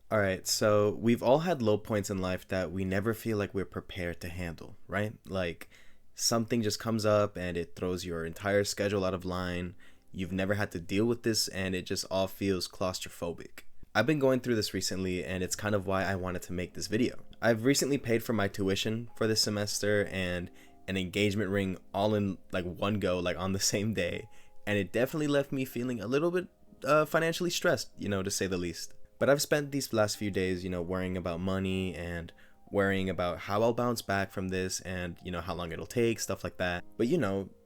All right, so we've all had low points in life that we never feel like we're prepared to handle, right? Like something just comes up and it throws your entire schedule out of line. You've never had to deal with this and it just all feels claustrophobic. I've been going through this recently and it's kind of why I wanted to make this video. I've recently paid for my tuition for this semester and an engagement ring all in like one go, like on the same day. And it definitely left me feeling a little bit financially stressed, to say the least. But I've spent these last few days, worrying about money and worrying about how I'll bounce back from this and, how long it'll take, stuff like that. But,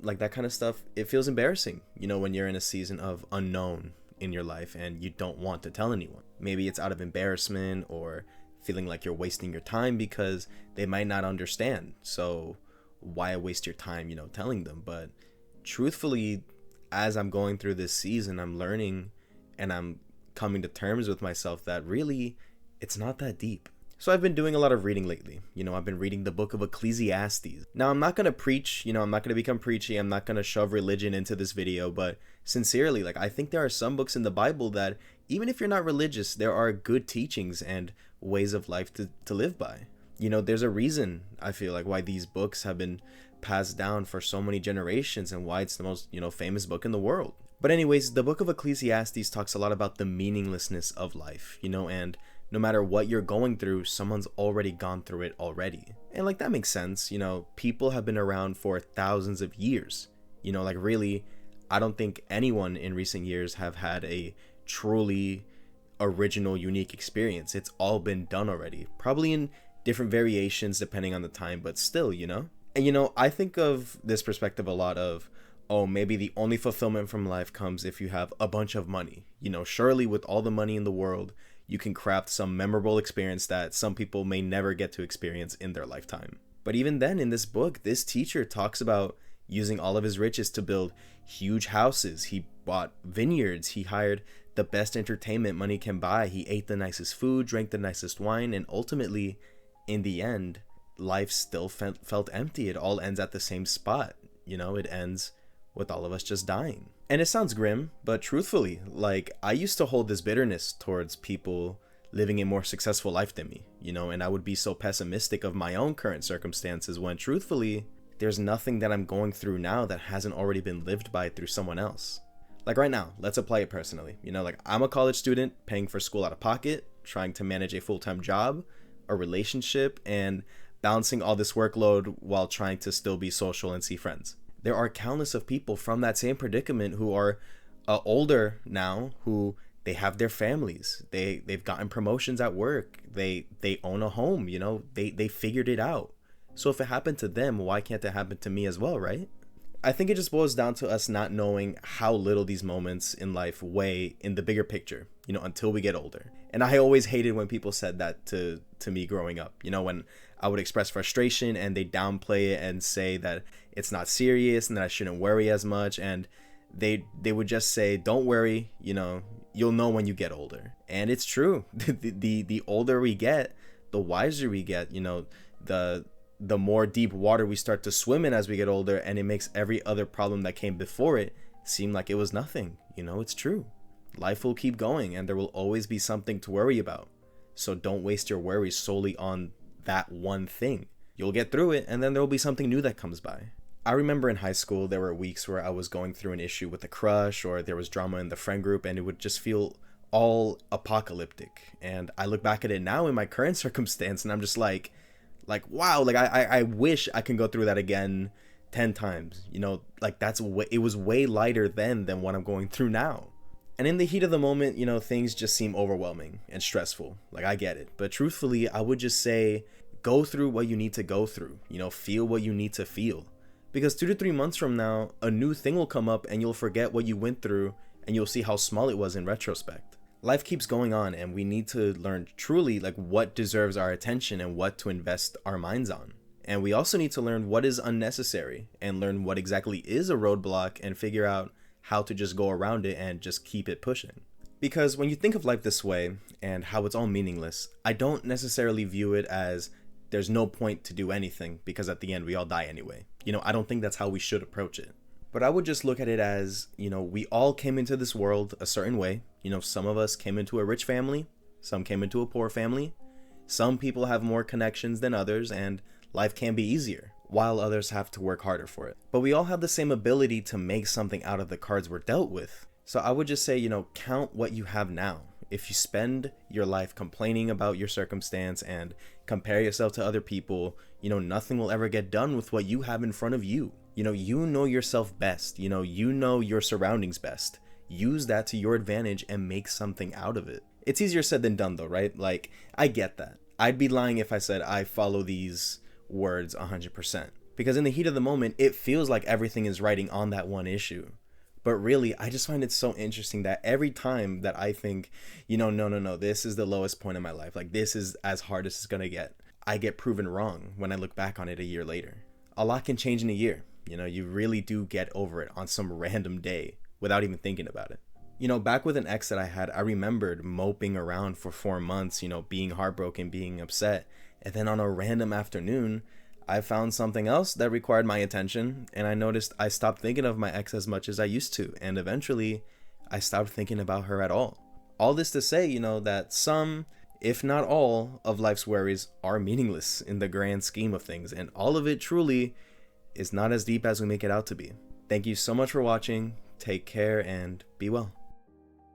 like that kind of stuff, it feels embarrassing, when you're in a season of unknown in your life and you don't want to tell anyone. Maybe it's out of embarrassment or feeling like you're wasting your time because they might not understand. So why waste your time, telling them? But truthfully, as I'm going through this season, I'm learning and I'm coming to terms with myself that really it's not that deep. So I've been doing a lot of reading lately. I've been reading the book of Ecclesiastes. Now I'm not going to preach, I'm not going to become preachy. I'm not going to shove religion into this video, but sincerely, like I think there are some books in the Bible that even if you're not religious, there are good teachings and ways of life to live by. There's a reason I feel like why these books have been passed down for so many generations and why it's the most, famous book in the world. But anyways, the book of Ecclesiastes talks a lot about the meaninglessness of life, and no matter what you're going through, someone's already gone through it already. And like that makes sense, people have been around for thousands of years. Like really, I don't think anyone in recent years have had a truly original, unique experience. It's all been done already, probably in different variations depending on the time, but still, And I think of this perspective a lot of, oh, maybe the only fulfillment from life comes if you have a bunch of money. Surely with all the money in the world, you can craft some memorable experience that some people may never get to experience in their lifetime. But even then, in this book, this teacher talks about using all of his riches to build huge houses. He bought vineyards. He hired the best entertainment money can buy. He ate the nicest food, drank the nicest wine, and ultimately, in the end, life still felt empty. It all ends at the same spot. It ends with all of us just dying. And it sounds grim, but truthfully, like I used to hold this bitterness towards people living a more successful life than me, and I would be so pessimistic of my own current circumstances when truthfully, there's nothing that I'm going through now that hasn't already been lived by through someone else. Like right now, let's apply it personally. Like I'm a college student paying for school out of pocket, trying to manage a full-time job, a relationship, and balancing all this workload while trying to still be social and see friends. There are countless of people from that same predicament who are older now, who they have their families, they've gotten promotions at work, they own a home, they figured it out. So if it happened to them, why can't it happen to me as well, right? I think it just boils down to us not knowing how little these moments in life weigh in the bigger picture, until we get older. And I always hated when people said that to me growing up, when I would express frustration and they downplay it and say that it's not serious and that I shouldn't worry as much. And they would just say, don't worry, you'll know when you get older. And it's true. The older we get, the wiser we get, the more deep water we start to swim in as we get older, and it makes every other problem that came before it seem like it was nothing. It's true. Life will keep going and there will always be something to worry about. So don't waste your worries solely on that one thing. You'll get through it and then there will be something new that comes by. I remember in high school there were weeks where I was going through an issue with a crush or there was drama in the friend group and it would just feel all apocalyptic. And I look back at it now in my current circumstance and I'm just like wow, like I wish I can go through that again 10 times. Like it was way lighter then than what I'm going through now. And in the heat of the moment, things just seem overwhelming and stressful. Like I get it. But truthfully, I would just say go through what you need to go through, feel what you need to feel. Because 2 to 3 months from now, a new thing will come up and you'll forget what you went through and you'll see how small it was in retrospect. Life keeps going on and we need to learn truly like what deserves our attention and what to invest our minds on. And we also need to learn what is unnecessary and learn what exactly is a roadblock and figure out how to just go around it and just keep it pushing. Because when you think of life this way and how it's all meaningless, I don't necessarily view it as there's no point to do anything because at the end we all die anyway. I don't think that's how we should approach it. But I would just look at it as, we all came into this world a certain way. Some of us came into a rich family, Some came into a poor family. Some people have more connections than others, and life can be easier, while others have to work harder for it. But we all have the same ability to make something out of the cards we're dealt with. So I would just say, count what you have now. If you spend your life complaining about your circumstance and compare yourself to other people, nothing will ever get done with what you have in front of you. You know yourself best. You know your surroundings best. Use that to your advantage and make something out of it. It's easier said than done though, right? Like, I get that. I'd be lying if I said I follow these words 100%. Because in the heat of the moment, it feels like everything is riding on that one issue. But really, I just find it so interesting that every time that I think, no, this is the lowest point in my life, like this is as hard as it's gonna get, I get proven wrong when I look back on it a year later. A lot can change in a year. You really do get over it on some random day without even thinking about it. Back with an ex that I had, I remembered moping around for 4 months, being heartbroken, being upset. And then on a random afternoon, I found something else that required my attention, and I noticed I stopped thinking of my ex as much as I used to, and eventually I stopped thinking about her at all. All this to say, that some, if not all, of life's worries are meaningless in the grand scheme of things, and all of it truly is not as deep as we make it out to be. Thank you so much for watching. Take care and be well.